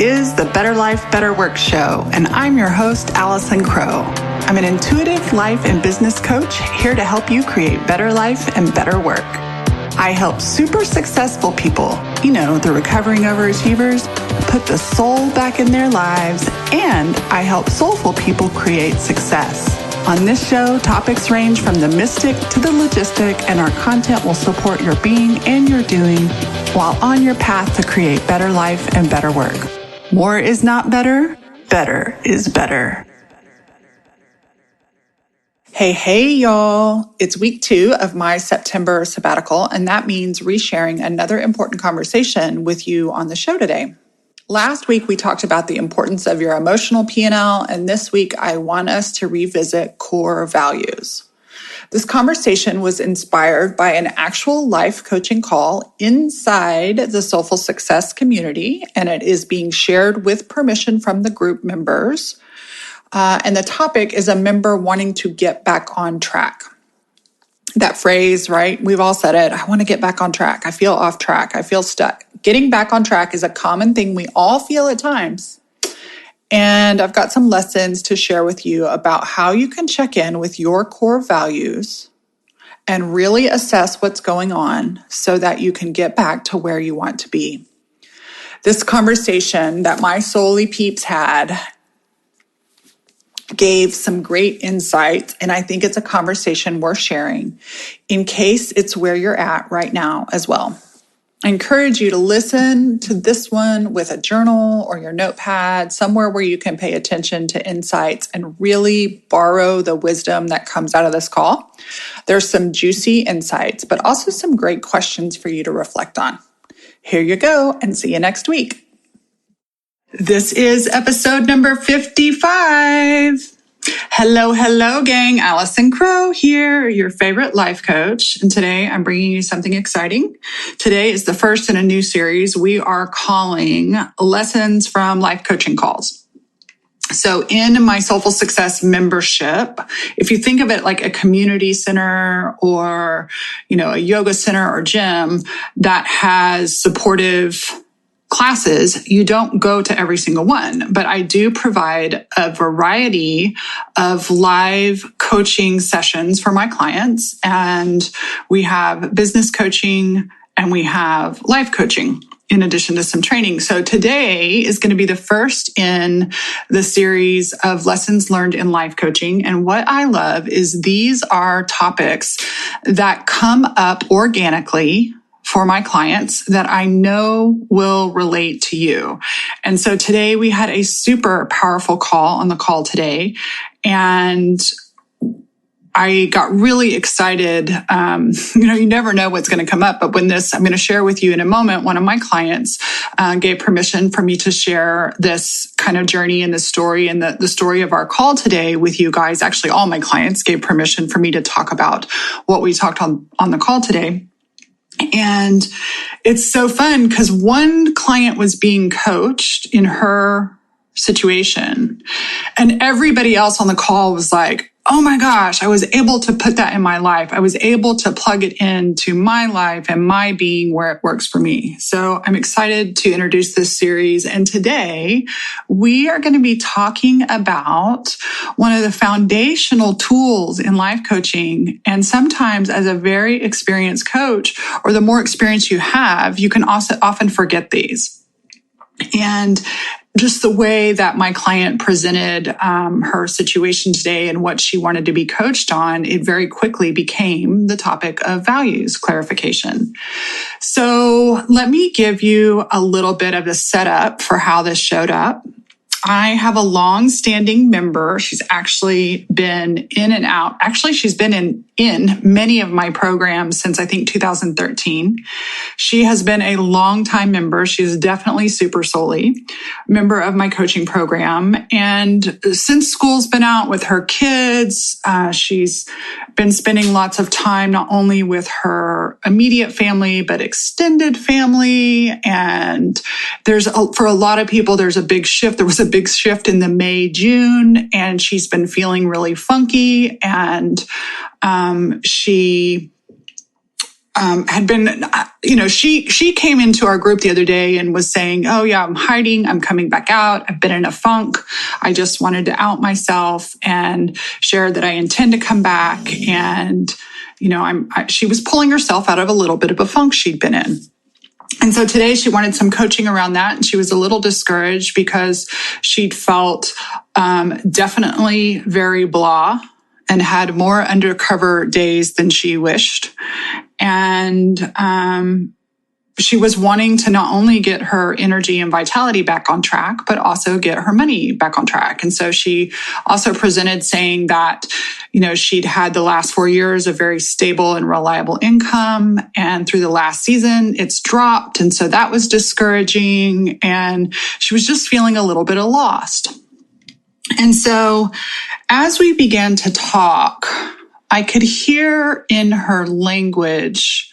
is the Better Life, Better Work show, and I'm your host, Allison Crow. I'm an intuitive life and business coach here to help you create better life and better work. I help super successful people, the recovering overachievers, put the soul back in their lives, and I help soulful people create success. On this show, topics range from the mystic to the logistic, and our content will support your being and your doing while on your path to create better life and better work. More is not better. Better is better. Hey, y'all. It's week 2 of my September Sabbatical, and that means resharing another important conversation with you on the show today. Last week, we talked about the importance of your emotional P&L, and this week, I want us to revisit core values. This conversation was inspired by an actual life coaching call inside the Soulful Success community, and it is being shared with permission from the group members. And the topic is a member wanting to get back on track. That phrase, right? We've all said it. I want to get back on track. I feel off track. I feel stuck. Getting back on track is a common thing we all feel at times. And I've got some lessons to share with you about how you can check in with your core values and really assess what's going on so that you can get back to where you want to be. This conversation that my Soully peeps had gave some great insights, and I think it's a conversation worth sharing in case it's where you're at right now as well. I encourage you to listen to this one with a journal or your notepad, somewhere where you can pay attention to insights and really borrow the wisdom that comes out of this call. There's some juicy insights, but also some great questions for you to reflect on. Here you go, and see you next week. This is episode number 55. Hello, gang. Allison Crow here, your favorite life coach. And today I'm bringing you something exciting. Today is the first in a new series we are calling Lessons from Life Coaching Calls. So in my Soulful Success membership, if you think of it like a community center or, a yoga center or gym that has supportive classes, you don't go to every single one, but I do provide a variety of live coaching sessions for my clients. And we have business coaching and we have life coaching in addition to some training. So today is going to be the first in the series of lessons learned in life coaching. And what I love is these are topics that come up organically for my clients that I know will relate to you. And so today we had a super powerful call on the call today. And I got really excited. You never know what's going to come up, but I'm going to share with you in a moment, one of my clients gave permission for me to share this kind of journey and the story and the story of our call today with you guys. Actually, all my clients gave permission for me to talk about what we talked on the call today. And it's so fun because one client was being coached in her situation and everybody else on the call was like, oh my gosh, I was able to put that in my life. I was able to plug it into my life and my being where it works for me. So I'm excited to introduce this series. And today we are going to be talking about one of the foundational tools in life coaching. And sometimes as a very experienced coach, or the more experience you have, you can also often forget these. And just the way that my client presented her situation today and what she wanted to be coached on, it very quickly became the topic of values clarification. So let me give you a little bit of the setup for how this showed up. I have a long-standing member. She's actually been in and out. Actually, she's been in many of my programs since I think 2013. She has been a long-time member. She's definitely super soully member of my coaching program. And since school's been out with her kids, she's been spending lots of time not only with her immediate family, but extended family. And for a lot of people, there's a big shift. There was a big shift in the May, June, and she's been feeling really funky. And she had been, she came into our group the other day and was saying, oh yeah, I'm hiding. I'm coming back out. I've been in a funk. I just wanted to out myself and share that I intend to come back. And, she was pulling herself out of a little bit of a funk she'd been in. And so today she wanted some coaching around that. And she was a little discouraged because she'd felt definitely very blah and had more undercover days than she wished. And she was wanting to not only get her energy and vitality back on track, but also get her money back on track. And so she also presented saying that, she'd had the last 4 years of very stable and reliable income. And through the last season, it's dropped. And so that was discouraging. And she was just feeling a little bit of lost. And so as we began to talk, I could hear in her language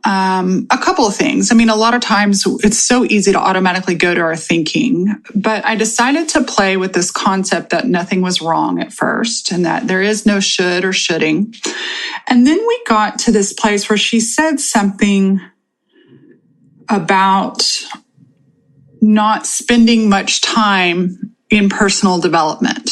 a couple of things. I mean, a lot of times it's so easy to automatically go to our thinking, but I decided to play with this concept that nothing was wrong at first and that there is no should or shoulding. And then we got to this place where she said something about not spending much time in personal development.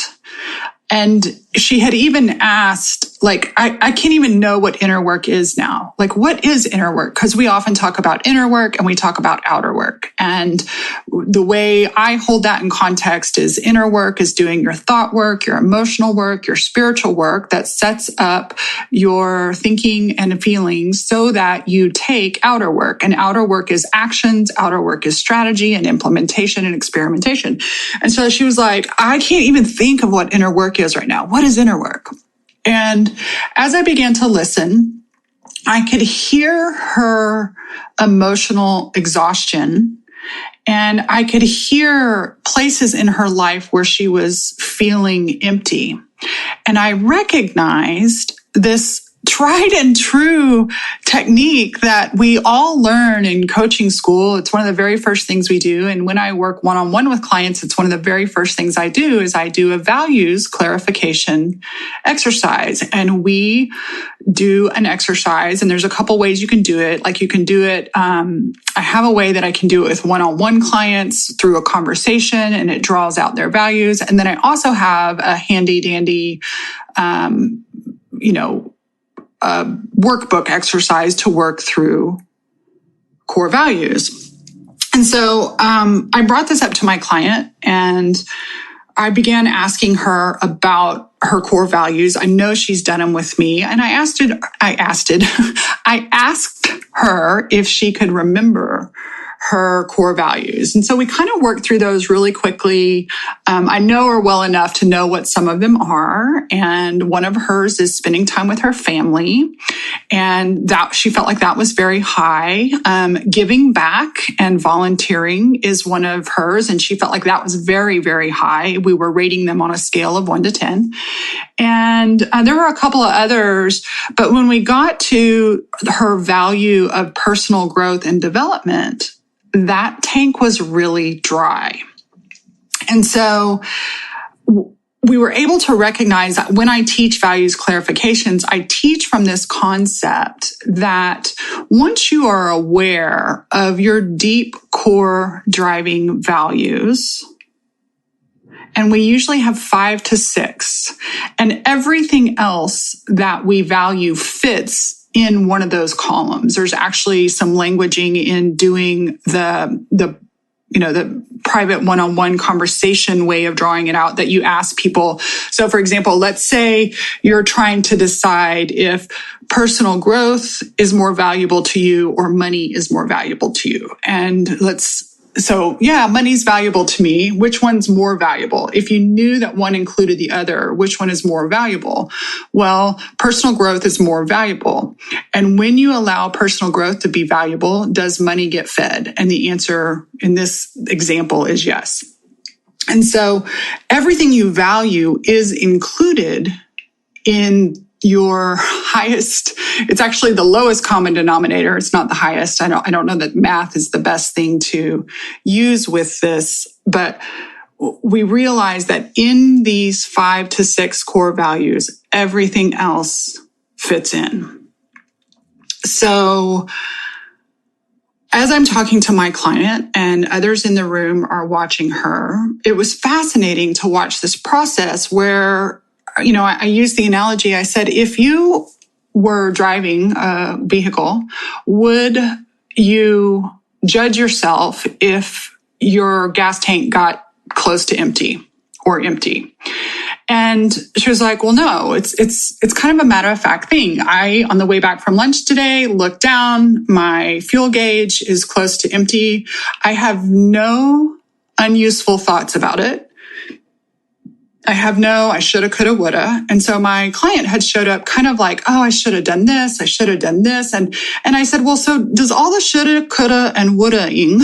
And she had even asked, I can't even know what inner work is now. What is inner work? Because we often talk about inner work and we talk about outer work. And the way I hold that in context is inner work is doing your thought work, your emotional work, your spiritual work that sets up your thinking and feelings so that you take outer work. And outer work is actions. Outer work is strategy and implementation and experimentation. And so she was like, I can't even think of what inner work is right now. What is inner work? And as I began to listen, I could hear her emotional exhaustion, and I could hear places in her life where she was feeling empty. And I recognized this tried and true technique that we all learn in coaching school. It's one of the very first things we do. And when I work one-on-one with clients, it's one of the very first things I do is I do a values clarification exercise. And we do an exercise, and there's a couple ways you can do it. You can do it. I have a way that I can do it with one-on-one clients through a conversation, and it draws out their values. And then I also have a handy dandy, workbook exercise to work through core values. And so I brought this up to my client, and I began asking her about her core values. I know she's done them with me. And I asked her if she could remember her core values. And so we kind of worked through those really quickly. I know her well enough to know what some of them are. And one of hers is spending time with her family. And that she felt like that was very high. Giving back and volunteering is one of hers. And she felt like that was very, very high. We were rating them on a scale of 1 to 10. And there were a couple of others. But when we got to her value of personal growth and development, that tank was really dry. And so we were able to recognize that when I teach values clarifications, I teach from this concept that once you are aware of your deep core driving values, and we usually have 5 to 6, and everything else that we value fits in one of those columns. There's actually some languaging in doing the private one-on-one conversation way of drawing it out that you ask people. So for example, let's say you're trying to decide if personal growth is more valuable to you or money is more valuable to you. And money's valuable to me. Which one's more valuable? If you knew that one included the other, which one is more valuable? Well, personal growth is more valuable. And when you allow personal growth to be valuable, does money get fed? And the answer in this example is yes. And so everything you value is included in your highest. It's actually the lowest common denominator. It's not the highest. I don't know that math is the best thing to use with this, but we realize that in these 5 to 6 core values, everything else fits in. So as I'm talking to my client and others in the room are watching her, it was fascinating to watch this process where, I used the analogy. I said, if you were driving a vehicle, would you judge yourself if your gas tank got close to empty or empty? And she was like, well, no, it's kind of a matter of fact thing. On the way back from lunch today, looked down, my fuel gauge is close to empty. I have no unuseful thoughts about it. I have no, I shoulda, coulda, woulda. And so my client had showed up kind of like, oh, I should have done this. I should have done this. And I said, well, so does all the shoulda, coulda, and woulda-ing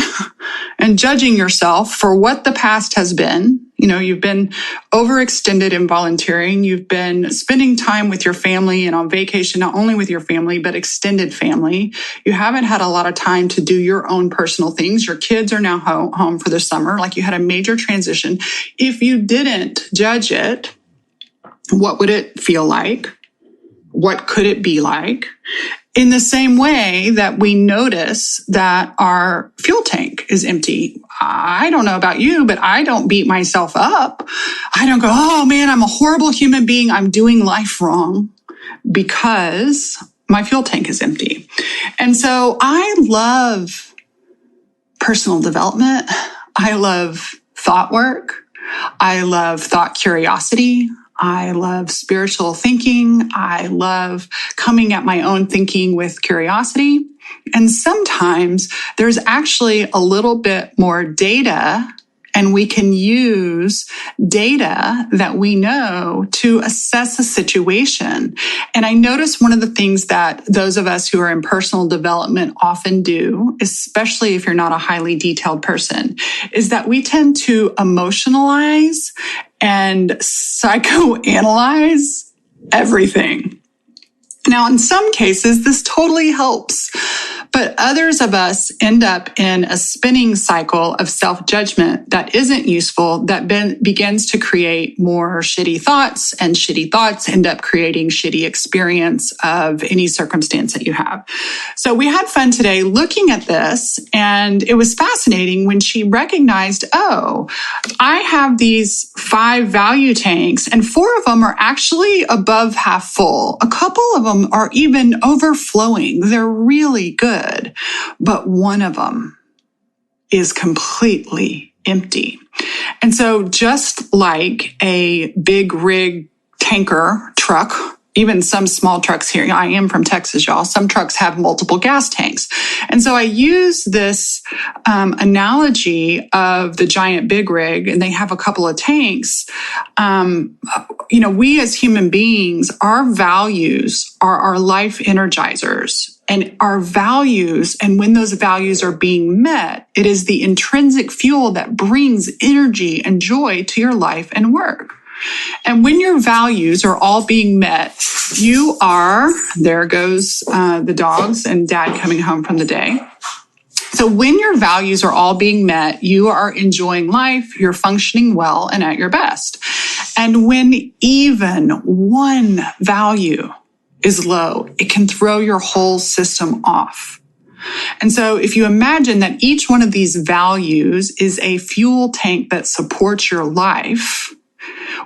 and judging yourself for what the past has been? You've been overextended in volunteering. You've been spending time with your family and on vacation, not only with your family, but extended family. You haven't had a lot of time to do your own personal things. Your kids are now home for the summer. Like you had a major transition. If you didn't judge it, what would it feel like? What could it be like? In the same way that we notice that our fuel tank is empty. I don't know about you, but I don't beat myself up. I don't go, oh man, I'm a horrible human being. I'm doing life wrong because my fuel tank is empty. And so I love personal development. I love thought work. I love thought curiosity. I love spiritual thinking. I love coming at my own thinking with curiosity. And sometimes there's actually a little bit more data, and we can use data that we know to assess a situation. And I notice one of the things that those of us who are in personal development often do, especially if you're not a highly detailed person, is that we tend to emotionalize and psychoanalyze everything. Now, in some cases, this totally helps, but others of us end up in a spinning cycle of self-judgment that isn't useful, that begins to create more shitty thoughts, and shitty thoughts end up creating shitty experience of any circumstance that you have. So we had fun today looking at this, and it was fascinating when she recognized, oh, I have these 5 value tanks, and 4 of them are actually above half full. A couple of them are even overflowing. They're really good, but one of them is completely empty. And so just like a big rig tanker truck, even some small trucks here, I am from Texas, y'all, some trucks have multiple gas tanks. And so I use this analogy of the giant big rig, and they have a couple of tanks. We as human beings, our values are our life energizers. And our values, and when those values are being met, it is the intrinsic fuel that brings energy and joy to your life and work. And when your values are all being met, you are, there goes the dogs and dad coming home from the day. So when your values are all being met, you are enjoying life, you're functioning well and at your best. And when even one value is low, it can throw your whole system off. And so if you imagine that each one of these values is a fuel tank that supports your life,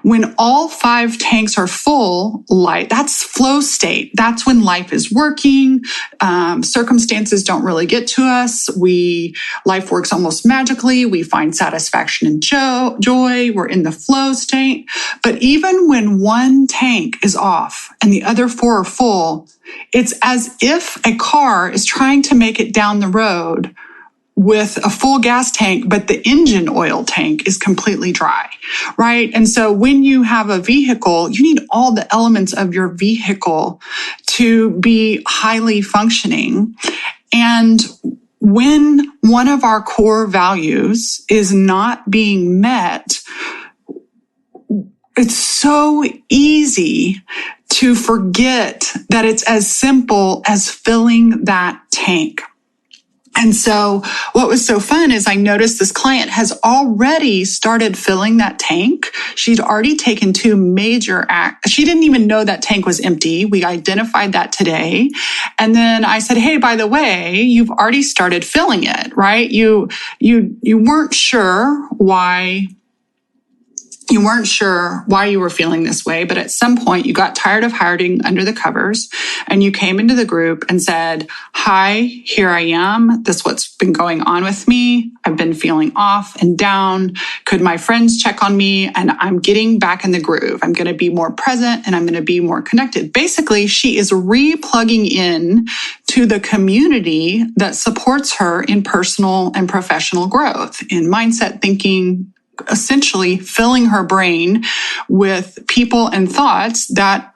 when all 5 tanks are full, that's flow state. That's when life is working. Circumstances don't really get to us. Life works almost magically. We find satisfaction and joy. We're in the flow state. But even when one tank is off and the other 4 are full, it's as if a car is trying to make it down the road with a full gas tank, but the engine oil tank is completely dry, right? And so when you have a vehicle, you need all the elements of your vehicle to be highly functioning. And when one of our core values is not being met, it's so easy to forget that it's as simple as filling that tank. And so what was so fun is I noticed this client has already started filling that tank. She'd already taken 2 major acts. She didn't even know that tank was empty. We identified that today. And then I said, hey, by the way, you've already started filling it, right? You weren't sure why. You weren't sure why you were feeling this way, but at some point you got tired of hiding under the covers and you came into the group and said, hi, here I am. This is what's been going on with me. I've been feeling off and down. Could my friends check on me? And I'm getting back in the groove. I'm going to be more present and I'm going to be more connected. Basically, she is re-plugging in to the community that supports her in personal and professional growth, in mindset thinking, essentially filling her brain with people and thoughts that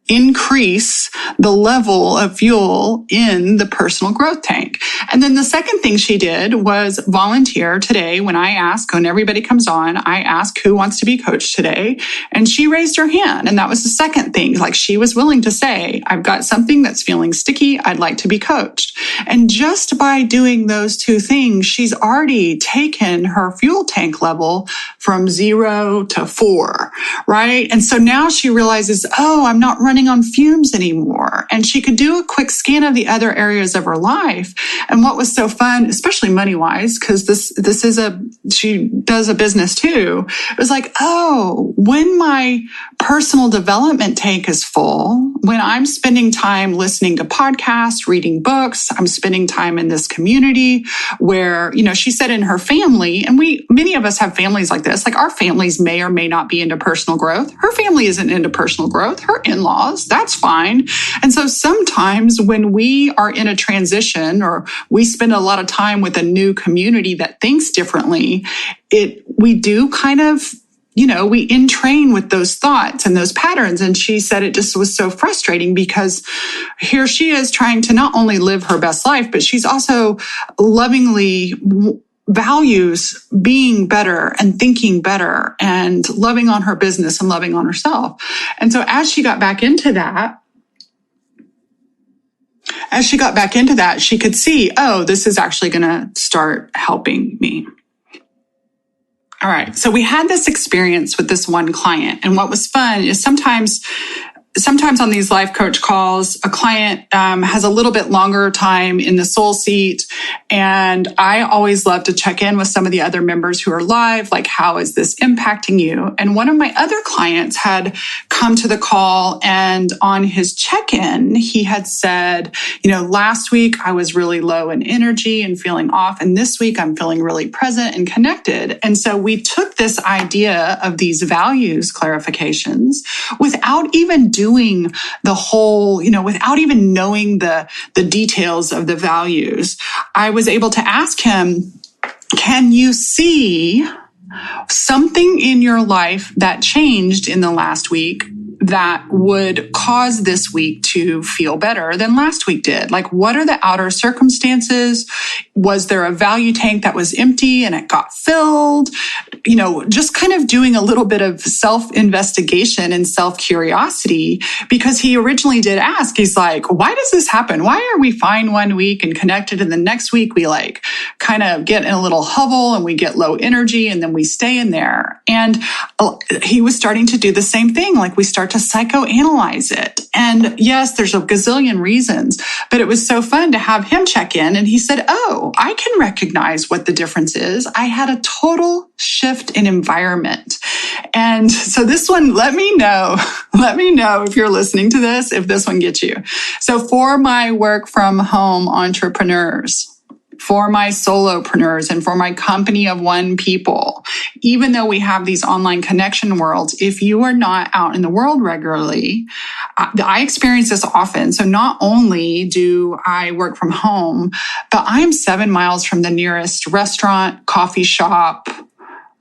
increase the level of fuel in the personal growth tank. And then the second thing she did was volunteer today. When everybody comes on, I ask who wants to be coached today. And she raised her hand. And that was the second thing. Like, she was willing to say, I've got something that's feeling sticky. I'd like to be coached. And just by doing those 2 things, she's already taken her fuel tank level from 0 to 4, right? And so now she realizes, oh, I'm not running on fumes anymore. And she could do a quick scan of the other areas of her life. And what was so fun, especially money wise, because she does a business too. It was like, oh, when my personal development tank is full, when I'm spending time listening to podcasts, reading books, I'm spending time in this community where, she said in her family, and many of us have families like this, like our families may or may not be into personal growth. Her family isn't into personal growth. Her in-laws, that's fine. And so sometimes when we are in a transition or we spend a lot of time with a new community that thinks differently, we do kind of, we entrain with those thoughts and those patterns. And she said it just was so frustrating because here she is trying to not only live her best life, but she's also lovingly values being better and thinking better and loving on her business and loving on herself. And so as she got back into that, she could see, oh, this is actually going to start helping me. All right. So we had this experience with this one client. And what was fun is sometimes on these life coach calls, a client has a little bit longer time in the soul seat. And I always love to check in with some of the other members who are live, like, how is this impacting you? And one of my other clients had come to the call, and on his check-in, he had said, last week I was really low in energy and feeling off. And this week I'm feeling really present and connected. And so we took this idea of these values clarifications without even doing the whole, without even knowing the details of the values. I was able to ask him, can you see something in your life that changed in the last week that would cause this week to feel better than last week did? Like, what are the outer circumstances? Was there a value tank that was empty and it got filled? Just kind of doing a little bit of self-investigation and self-curiosity, because he originally did ask, he's like, why does this happen? Why are we fine one week and connected, and the next week we kind of get in a little hovel and we get low energy and then we stay in there? And he was starting to do the same thing. Like, we start to psychoanalyze it. And yes, there's a gazillion reasons, but it was so fun to have him check in. And he said, oh, I can recognize what the difference is. I had a total shift in environment. And so this one, let me know if you're listening to this, if this one gets you. So for my work from home entrepreneurs, for my solopreneurs, and for my company of one people, even though we have these online connection worlds, if you are not out in the world regularly, I experience this often. So not only do I work from home, but I am 7 miles from the nearest restaurant, coffee shop,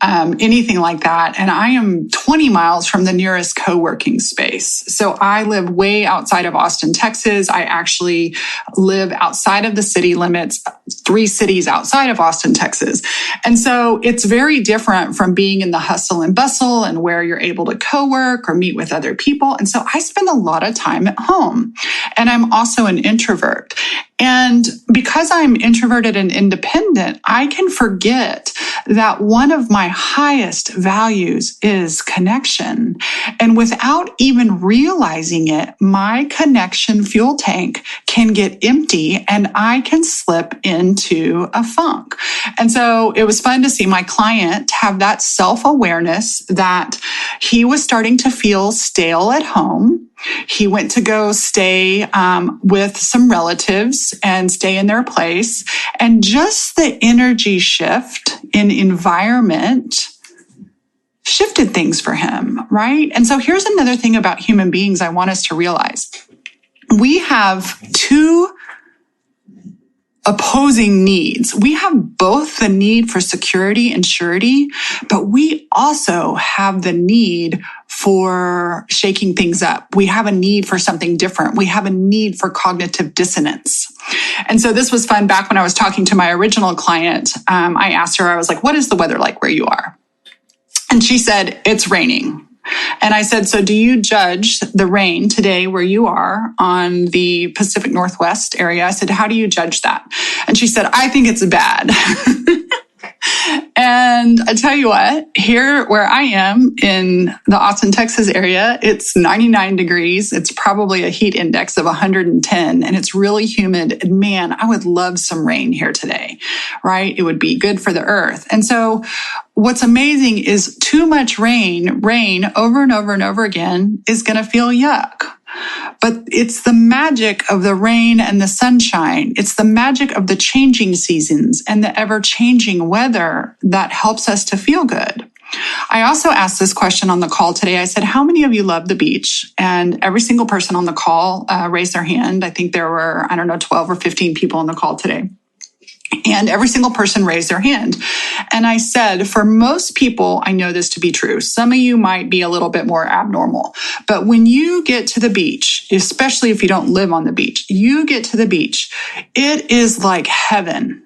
anything like that. And I am 20 miles from the nearest co-working space. So I live way outside of Austin, Texas. I actually live outside of the city limits, 3 cities outside of Austin, Texas. And so it's very different from being in the hustle and bustle and where you're able to co-work or meet with other people. And so I spend a lot of time at home, and I'm also an introvert. And because I'm introverted and independent, I can forget that one of my highest values is connection. And without even realizing it, my connection fuel tank can get empty and I can slip into a funk. And so it was fun to see my client have that self-awareness that he was starting to feel stale at home. He went to go stay with some relatives and stay in their place. And just the energy shift in environment shifted things for him, right? And so here's another thing about human beings I want us to realize. We have two opposing needs. We have both the need for security and surety, but we also have the need for shaking things up. We have a need for something different. We have a need for cognitive dissonance. And so this was fun. Back when I was talking to my original client, I asked her, I was like, what is the weather like where you are? And she said, it's raining. And I said, so do you judge the rain today where you are on the Pacific Northwest area? I said, how do you judge that? And she said, I think it's bad. And I tell you what, here where I am in the Austin, Texas area, it's 99 degrees. It's probably a heat index of 110 and it's really humid. And man, I would love some rain here today, right? It would be good for the earth. And so what's amazing is too much rain over and over and over again is going to feel yuck. But it's the magic of the rain and the sunshine. It's the magic of the changing seasons and the ever-changing weather that helps us to feel good. I also asked this question on the call today. I said, how many of you love the beach? And every single person on the call raised their hand. I think there were, 12 or 15 people on the call today. And every single person raised their hand. And I said, for most people, I know this to be true. Some of you might be a little bit more abnormal. But when you get to the beach, especially if you don't live on the beach, you get to the beach, it is like heaven.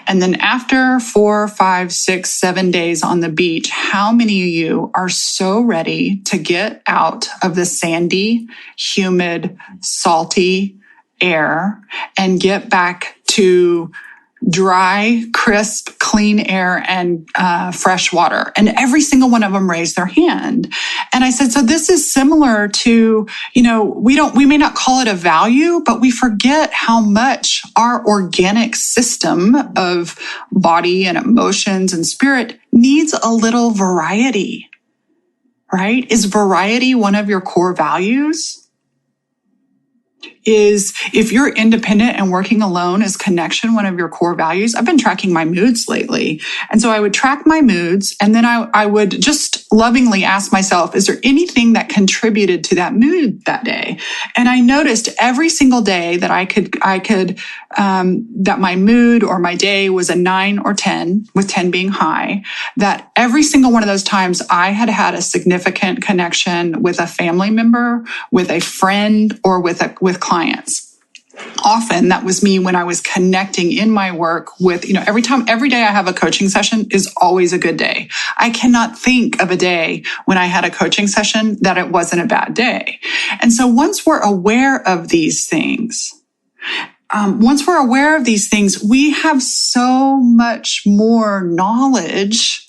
And then after 4, 5, 6, 7 days on the beach, how many of you are so ready to get out of the sandy, humid, salty air and get back to dry, crisp, clean air and fresh water? And every single one of them raised their hand. And I said, so this is similar to, we may not call it a value, but we forget how much our organic system of body and emotions and spirit needs a little variety, right? Is variety one of your core values? Is if you're independent and working alone, is connection one of your core values? I've been tracking my moods lately. And so I would track my moods and then I would just lovingly ask myself, is there anything that contributed to that mood that day? And I noticed every single day that that my mood or my day was a 9 or 10, with 10 being high, that every single one of those times I had had a significant connection with a family member, with a friend, or with clients. Often that was me when I was connecting in my work with, every day I have a coaching session is always a good day. I cannot think of a day when I had a coaching session that it wasn't a bad day. And so once we're aware of these things, we have so much more knowledge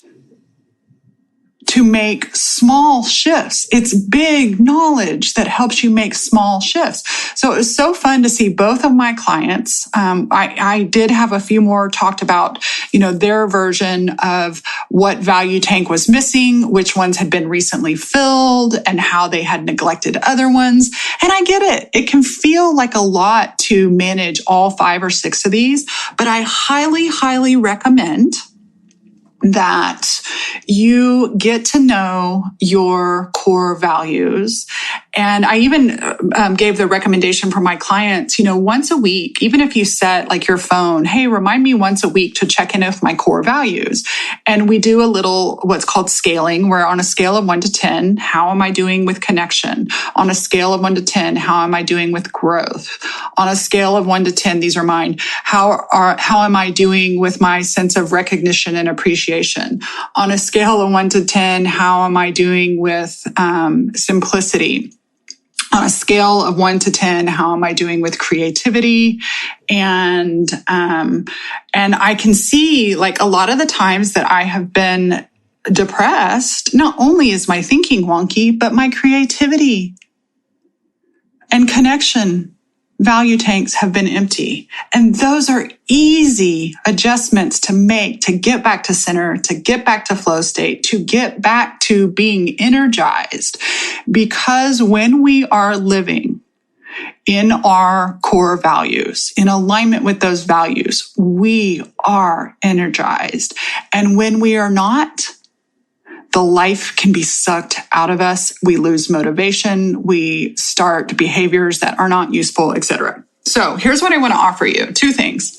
to make small shifts. It's big knowledge that helps you make small shifts. So it was so fun to see both of my clients. I did have a few more talked about, their version of what value tank was missing, which ones had been recently filled, and how they had neglected other ones. And I get it. It can feel like a lot to manage all 5 or 6 of these, but I highly, highly recommend that you get to know your core values. And I even gave the recommendation for my clients, once a week, even if you set like your phone, hey, remind me once a week to check in with my core values. And we do a little what's called scaling, where on a scale of 1 to 10, how am I doing with connection? On a scale of 1 to 10, how am I doing with growth? On a scale of 1 to 10, these are mine. How am I doing with my sense of recognition and appreciation? On a scale of 1 to 10, how am I doing with simplicity? on a scale of 1 to 10, how am I doing with creativity? And I can see like a lot of the times that I have been depressed, not only is my thinking wonky, but my creativity and connection value tanks have been empty. And those are easy adjustments to make to get back to center, to get back to flow state, to get back to being energized. Because when we are living in our core values, in alignment with those values, we are energized. And when we are not, the life can be sucked out of us. We lose motivation. We start behaviors that are not useful, etc. So here's what I want to offer you. 2 things.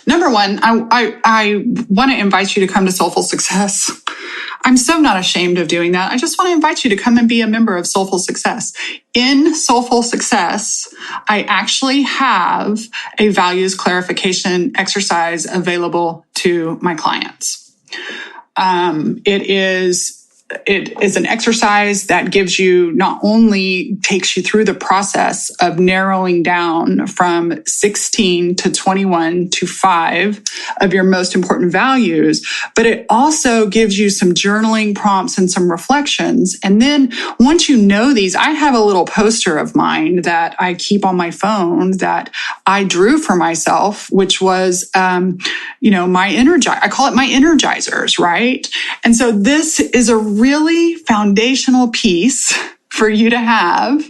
Number 1, I want to invite you to come to Soulful Success. I'm so not ashamed of doing that. I just want to invite you to come and be a member of Soulful Success. In Soulful Success, I actually have a values clarification exercise available to my clients. It is an exercise that gives you, not only takes you through the process of narrowing down from 16 to 21 to 5 of your most important values, but it also gives you some journaling prompts and some reflections. And then once you know these, I have a little poster of mine that I keep on my phone that I drew for myself, which was, I call it my energizers, right? And so this is a really foundational piece for you to have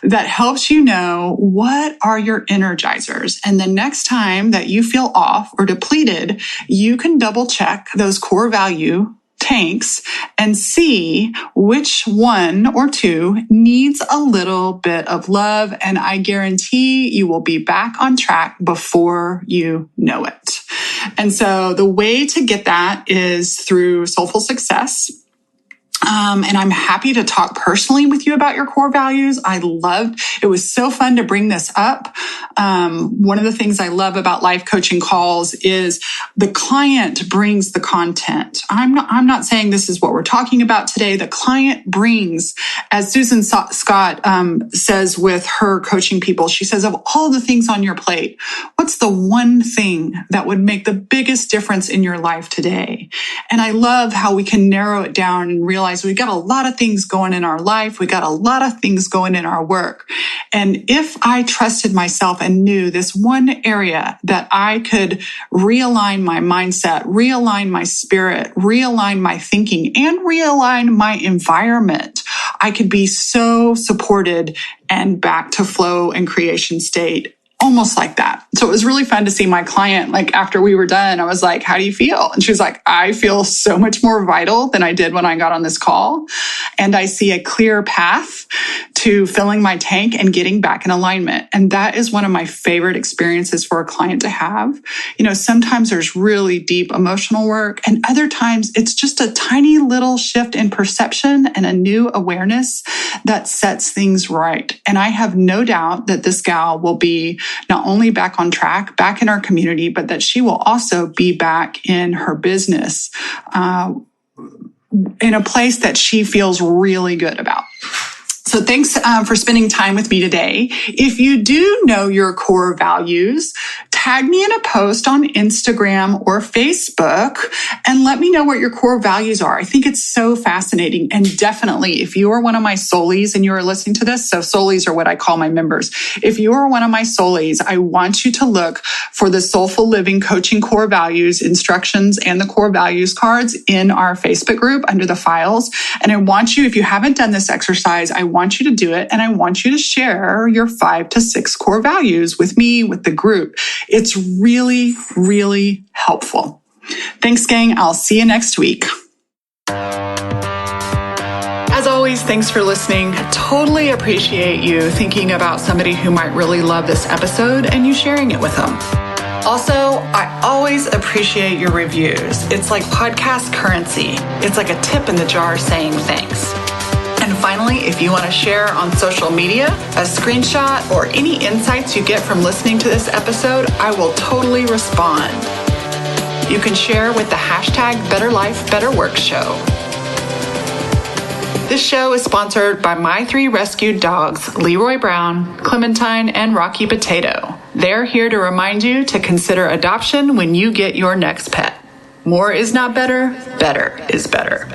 that helps you know what are your energizers. And the next time that you feel off or depleted, you can double check those core value tanks and see which 1 or 2 needs a little bit of love. And I guarantee you will be back on track before you know it. And so the way to get that is through Soulful Success. And I'm happy to talk personally with you about your core values. It was so fun to bring this up. One of the things I love about life coaching calls is the client brings the content. I'm not saying this is what we're talking about today. The client brings, as Susan Scott says with her coaching people, she says, of all the things on your plate, what's the one thing that would make the biggest difference in your life today? And I love how we can narrow it down and realize we got a lot of things going in our life. We got a lot of things going in our work. And if I trusted myself and knew this one area that I could realign my mindset, realign my spirit, realign my thinking, and realign my environment, I could be so supported and back to flow and creation state. Almost like that. So it was really fun to see my client, like after we were done, I was like, how do you feel? And she was like, I feel so much more vital than I did when I got on this call. And I see a clear path to filling my tank and getting back in alignment. And that is one of my favorite experiences for a client to have. Sometimes there's really deep emotional work, and other times it's just a tiny little shift in perception and a new awareness that sets things right. And I have no doubt that this gal will be not only back on track, back in our community, but that she will also be back in her business in a place that she feels really good about. So thanks for spending time with me today. If you do know your core values, tag me in a post on Instagram or Facebook and let me know what your core values are. I think it's so fascinating. And definitely, if you are one of my soulies and you are listening to this, so soulies are what I call my members. If you are one of my soulies, I want you to look for the Soulful Living Coaching Core Values instructions and the core values cards in our Facebook group under the files. And I want you, if you haven't done this exercise, I want you to do it. And I want you to share your 5 to 6 core values with me, with the group. It's really, really helpful. Thanks, gang. I'll see you next week. As always, thanks for listening. Totally appreciate you thinking about somebody who might really love this episode and you sharing it with them. Also, I always appreciate your reviews. It's like podcast currency. It's like a tip in the jar saying thanks. And finally, if you want to share on social media, a screenshot, or any insights you get from listening to this episode, I will totally respond. You can share with the hashtag BetterLifeBetterWorkShow. This show is sponsored by my 3 rescued dogs, Leroy Brown, Clementine, and Rocky Potato. They're here to remind you to consider adoption when you get your next pet. More is not better, better is better.